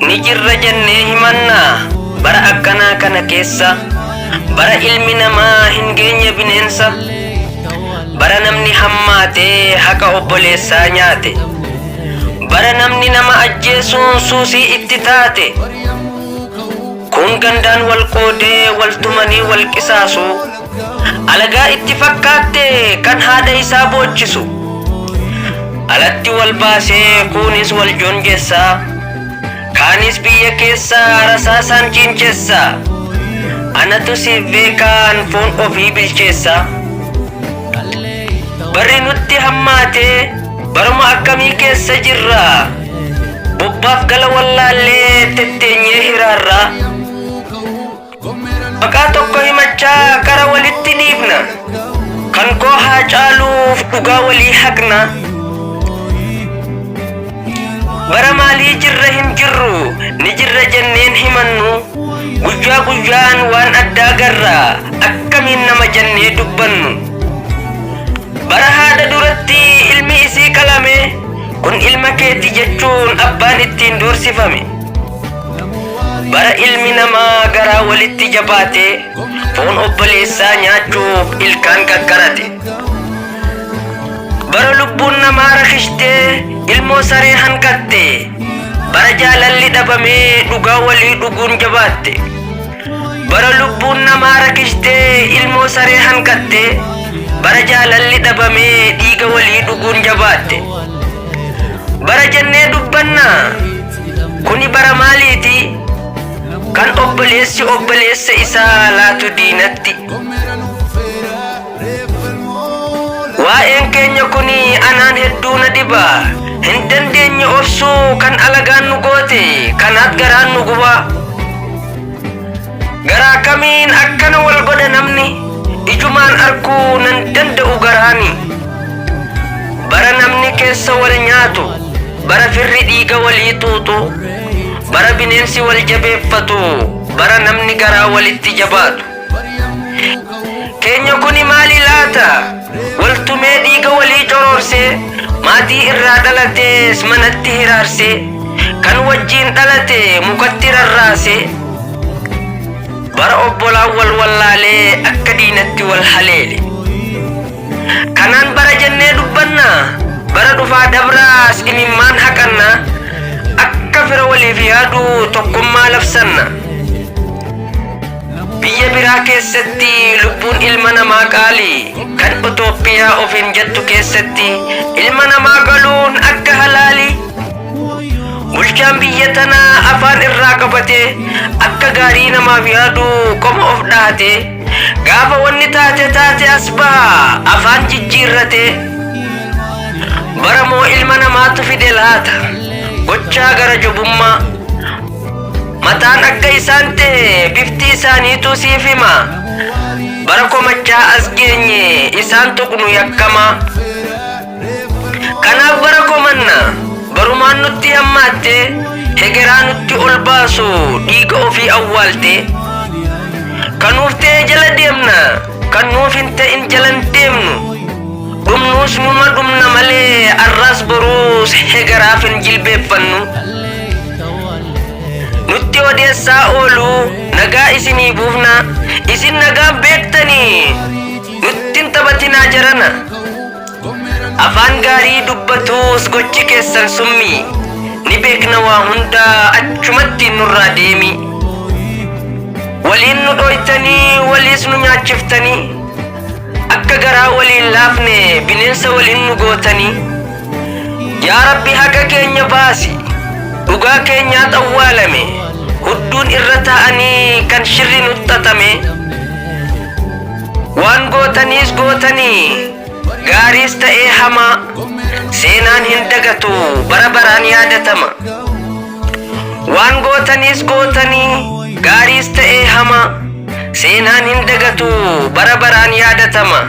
Nijirra jennee himannaa bara akkanaa kana keessa, bara ilmi namaa hin geenye bineensa, bara namni hammaatee haqa obboleessaa nyaate, bara namni nama ajjeesuun suusii itti taate. Kun gandaan wal qoodee wal tumanii wal qisaasu, alagaa itti fakkaatte kan haadha isaa boochisu. Alatti wal baasee kunis wal joonjessaa, kaanis biyya keessaa rasaasaan ciinchessaa. Anatu siif beekaan foon ofii bilcheessaa. Barri nutti hammaatee baruma akkamii keessa jirra, bobbaaf gala wallaallee tetteenyee hiraarraa. Maqaa tokko himachaa kara walitti dhiibna, kan koo haa caaluuf dhugaa walii haqna. Bara maalii jirra hin jirru, ni jirra jenneen himannu, guyyaa guyyaan waan addaa garra akkamiin nama jennee dubbannu. Bara haadha duratti ilmi isii qalame, kun ilma keeti jechuun abbaan ittiin doorsifame. Bara ilmi namaa garaa walitti jabaate, foon obboleessaa nyaachuuf ilkaan kakkarate. Bara lubbuun namaa rakishtee ilmoo saree hanqatte, bara jaalalli dhabamee dhugaa walii dhuguun jabaatte. Bara lubbuun namaa rakishtee ilmoo saree hanqatte, bara jaalalli dhabamee dhiiga walii dhuguun jabaatte. Bara jennee dubbanna, kuni bara maaliiti? Kan obboleessi obboleessa isaa laatu diinatti. Waa'een keenya kuni anaan hedduu na dhiba, hin dandeenye obsuu kan alagaan nu goote, kanaat garaan nu guba. Garaa kamiin akkana wal godha namni, ijumaan arguu nan danda'u garaani. Bara namni keessa wal nyaatu, bara firri dhiiga walii tuutu, bara bineensi wal jabeeffatu, bara namni garaa walitti jabaatu. Keenya kuni maali laata? Wal tumee dhiiga walii coroorse, maatii irraa dhalatees manatti hiraarse, kan wajjiin dhalate mukatti rarraase. Bara obbolaan wal wallaalee akka diinatti wal haleele. Kanaan bara jennee dubbanna, bara dhufaa dabraas imimmaan haqanna, akka fira waliif yaadu tokkummaa labsanna. Biyya biraa keessatti lubbuun ilma namaa qaali, kan Itoophiyaa ofiin jettu keessatti ilma namaa galuun akka halaali. Bulchaan biyya tanaa afaan irraa qabate, akka gaarii namaaf yaadu qoma of dhaate, gaafa wanni taate as baha afaan jijjiirrate. Bara moo ilma namaatu fide laata gochaa gara jobummaa? Mataan akka isaan ta'e bifti isaaniitu siif hima, bara komachaa as geenye isaan tuqnu yakkama. Kanaaf bara komanna, barumaan nutti hammaatte, hegeraa nutti ol baasu dhiiga ofii awwaalte. Kan nuuf ta'e jala deemna, kan nuuf hin ta'in jalan deemnu. Dhumnuus numa dhumna malee arraas boruus hegeraaf hin jilbeeffannu. Nutti odeessaa oolu nagaa isinii buufna, isin nagaan beektanii nuttin taphatinaa jarana. Afaan gaarii dubbatus gochi keessan summi, ni beekna waa hundaa achumatti nurraa deemi. Waliin nu dhoytanii waliis nu nyaachiftanii, akka garaa waliin laafne bineensa waliin nu gootanii. Yaa Rabbi haqa keenya baasi, dhugaa keenyaat awwaalame, hudduun irra taa'anii kan shirri nutti xaxame. Waan gootaniis gootanii, gaariis ta'ee hamaa, seenaan hin dagatu bara baraan yaadatama. Waan gootaniis gootanii, gaariis ta'ee hamaa, seenaan hin dagatu bara baraan yaadatama.